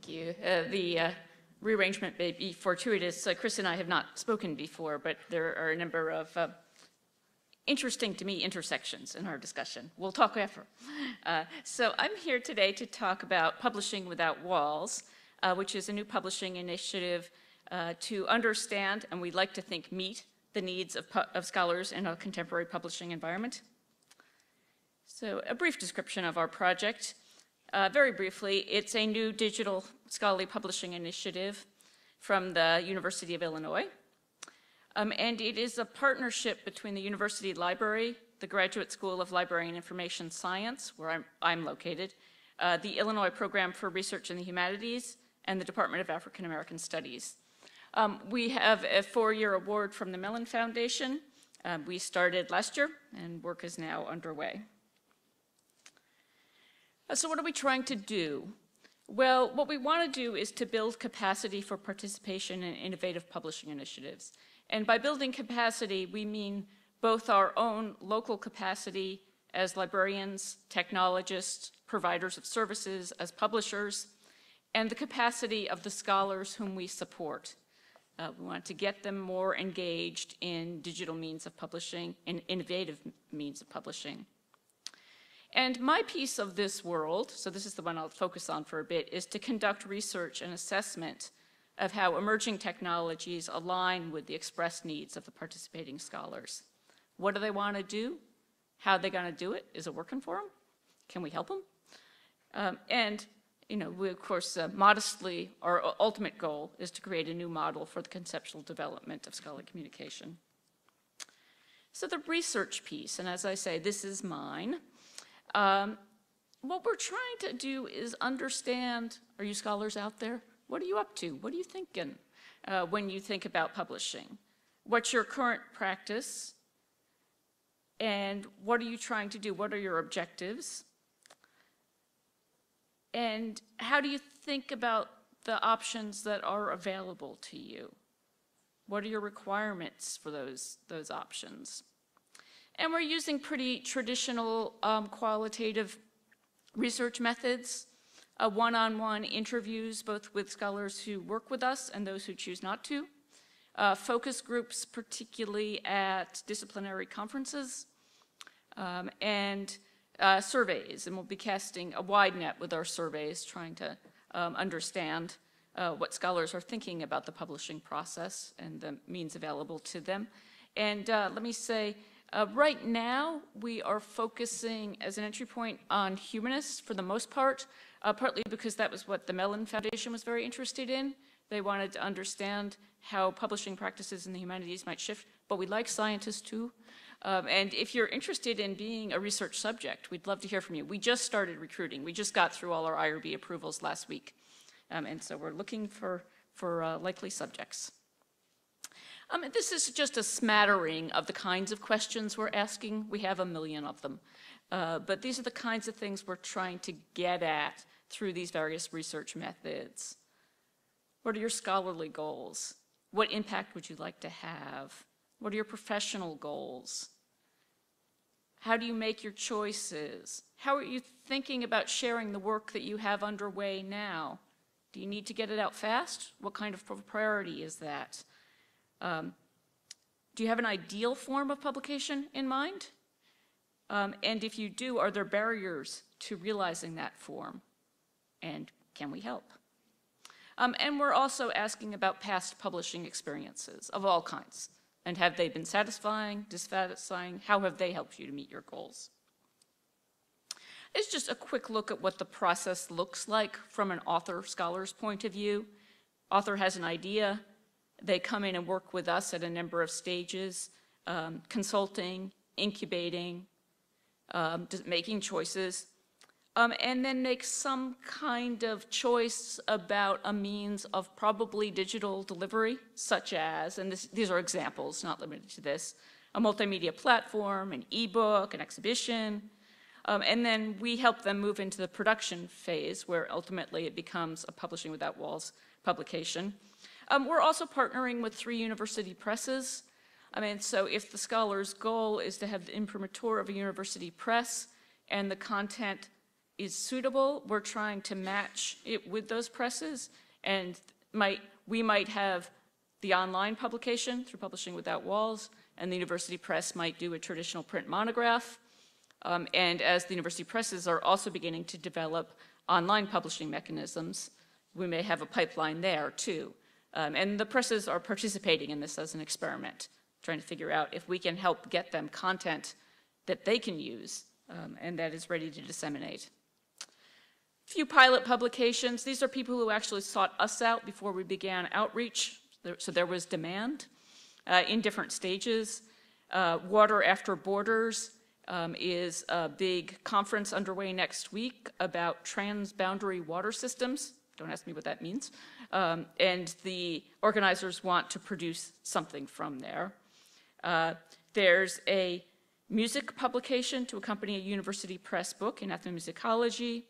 Thank you. The rearrangement may be fortuitous. Chris and I have not spoken before, but there are a number of interesting to me intersections in our discussion. We'll talk after. So I'm here today to talk about Publishing Without Walls, which is a new publishing initiative to understand, and we'd like to think meet, the needs of scholars in a contemporary publishing environment. So a brief description of our project. Very briefly, it's a new digital scholarly publishing initiative from the University of Illinois. And it is a partnership between the University Library, the Graduate School of Library and Information Science, where I'm located, the Illinois Program for Research in the Humanities, and the Department of African American Studies. We have a 4-year award from the Mellon Foundation. We started last year, and work is now underway. So what are we trying to do? Well, what we want to do is to build capacity for participation in innovative publishing initiatives. And by building capacity, we mean both our own local capacity as librarians, technologists, providers of services, as publishers, and the capacity of the scholars whom we support. We want to get them more engaged in digital means of publishing and innovative means of publishing. And my piece of this world, so this is the one I'll focus on for a bit, is to conduct research and assessment of how emerging technologies align with the expressed needs of the participating scholars. What do they want to do? How are they going to do it? Is it working for them? Can we help them? And you know, we, of course, modestly, our ultimate goal is to create a new model for the conceptual development of scholarly communication. So the research piece, and as I say, this is mine. What we're trying to do is understand, are you scholars out there? What are you up to? What are you thinking when you think about publishing? What's your current practice? And what are you trying to do? What are your objectives? And how do you think about the options that are available to you? What are your requirements for those options? And we're using pretty traditional qualitative research methods, one-on-one interviews, both with scholars who work with us and those who choose not to, focus groups, particularly at disciplinary conferences, and surveys. And we'll be casting a wide net with our surveys, trying to understand what scholars are thinking about the publishing process and the means available to them. And let me say, right now, we are focusing as an entry point on humanists for the most part, partly because that was what the Mellon Foundation was very interested in. They wanted to understand how publishing practices in the humanities might shift, but we like scientists too. And if you're interested in being a research subject, we'd love to hear from you. We just started recruiting. We just got through all our IRB approvals last week. And so we're looking for likely subjects. This is just a smattering of the kinds of questions we're asking. We have a million of them. But these are the kinds of things we're trying to get at through these various research methods. What are your scholarly goals? What impact would you like to have? What are your professional goals? How do you make your choices? How are you thinking about sharing the work that you have underway now? Do you need to get it out fast? What kind of priority is that? Do you have an ideal form of publication in mind? And if you do, are there barriers to realizing that form? And can we help? And we're also asking about past publishing experiences of all kinds. And have they been satisfying, dissatisfying? How have they helped you to meet your goals? It's just a quick look at what the process looks like from an author-scholar's point of view. Author has an idea. They come in and work with us at a number of stages, consulting, incubating, making choices, and then make some kind of choice about a means of probably digital delivery, such as, and these are examples, not limited to this, a multimedia platform, an ebook, an exhibition, and then we help them move into the production phase where ultimately it becomes a Publishing Without Walls publication. We're also partnering with 3 university presses. So if the scholar's goal is to have the imprimatur of a university press and the content is suitable, we're trying to match it with those presses, and we might have the online publication through Publishing Without Walls, and the university press might do a traditional print monograph. And as the university presses are also beginning to develop online publishing mechanisms, we may have a pipeline there too. And the presses are participating in this as an experiment, trying to figure out if we can help get them content that they can use and that is ready to disseminate. A few pilot publications. These are people who actually sought us out before we began outreach, so there was demand in different stages. Water After Borders is a big conference underway next week about transboundary water systems. Don't ask me what that means. And the organizers want to produce something from there. There's a music publication to accompany a university press book in ethnomusicology,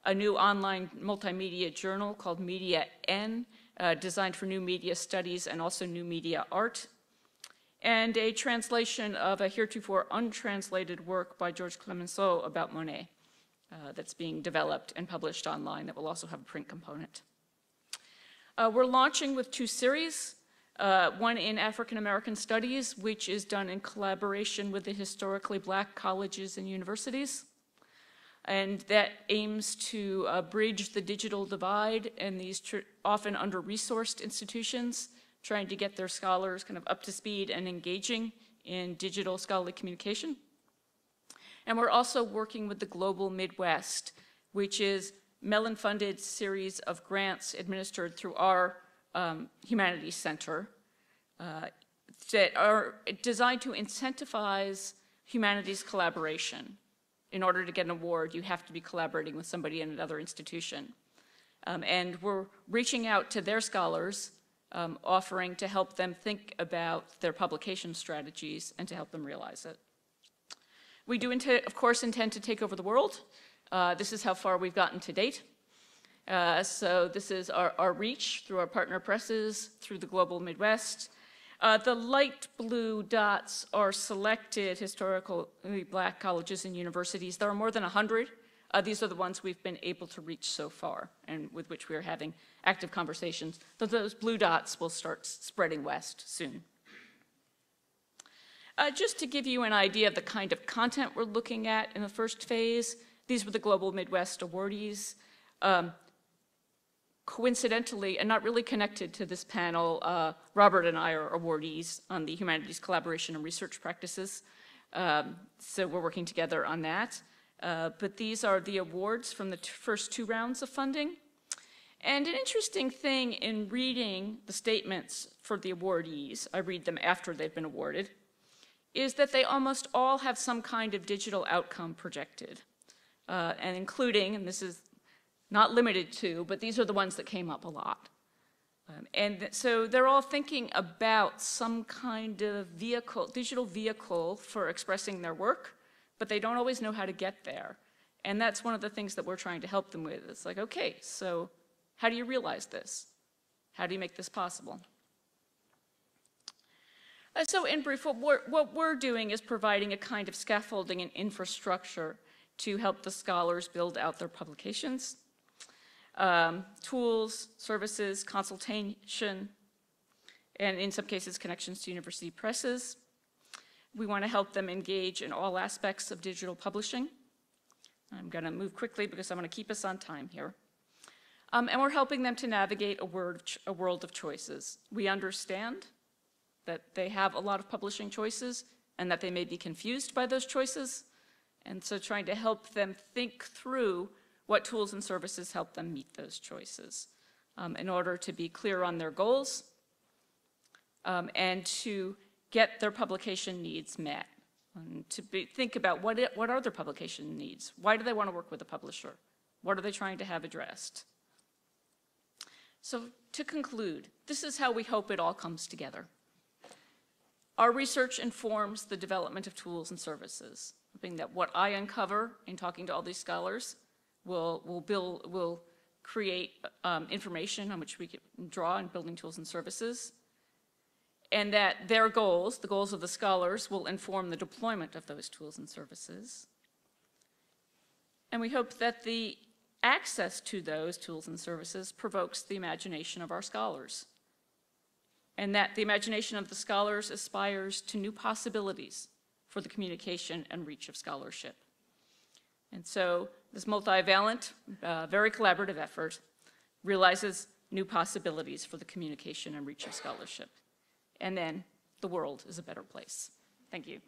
a new online multimedia journal called Media N, designed for new media studies and also new media art, and a translation of a heretofore untranslated work by Georges Clemenceau about Monet that's being developed and published online that will also have a print component. We're launching with 2 series, one in African American Studies, which is done in collaboration with the historically Black colleges and universities, and that aims to bridge the digital divide in these often under-resourced institutions, trying to get their scholars kind of up to speed and engaging in digital scholarly communication. And we're also working with the Global Midwest, which is Mellon-funded series of grants administered through our Humanities Center that are designed to incentivize humanities collaboration. In order to get an award, you have to be collaborating with somebody in another institution. And we're reaching out to their scholars, offering to help them think about their publication strategies and to help them realize it. We do, of course, intend to take over the world. This is how far we've gotten to date. So this is our reach through our partner presses, through the Global Midwest. The light blue dots are selected historically Black colleges and universities. There are more than 100. These are the ones we've been able to reach so far and with which we are having active conversations. Those blue dots will start spreading west soon. Just to give you an idea of the kind of content we're looking at in the first phase, these were the Global Midwest Awardees. Coincidentally, and not really connected to this panel, Robert and I are awardees on the Humanities Collaboration and Research Practices. So we're working together on that. But these are the awards from the first 2 rounds of funding. And an interesting thing in reading the statements for the awardees, I read them after they've been awarded, is that they almost all have some kind of digital outcome projected. And including, and this is not limited to, but these are the ones that came up a lot. And so they're all thinking about some kind of vehicle, digital vehicle for expressing their work, but they don't always know how to get there. And that's one of the things that we're trying to help them with. It's like, okay, so how do you realize this? How do you make this possible? So in brief, what we're doing is providing a kind of scaffolding and infrastructure to help the scholars build out their publications. Tools, services, consultation, and in some cases, connections to university presses. We want to help them engage in all aspects of digital publishing. I'm going to move quickly because I'm going to keep us on time here. And we're helping them to navigate a world of choices. We understand that they have a lot of publishing choices and that they may be confused by those choices. And so trying to help them think through what tools and services help them meet those choices in order to be clear on their goals and to get their publication needs met. And to think about what are their publication needs? Why do they want to work with a publisher? What are they trying to have addressed? So to conclude, this is how we hope it all comes together. Our research informs the development of tools and services, hoping that what I uncover in talking to all these scholars will create information on which we can draw in building tools and services, and that their goals, the goals of the scholars, will inform the deployment of those tools and services. And we hope that the access to those tools and services provokes the imagination of our scholars, and that the imagination of the scholars aspires to new possibilities for the communication and reach of scholarship. And so this multivalent, very collaborative effort realizes new possibilities for the communication and reach of scholarship. And then the world is a better place. Thank you.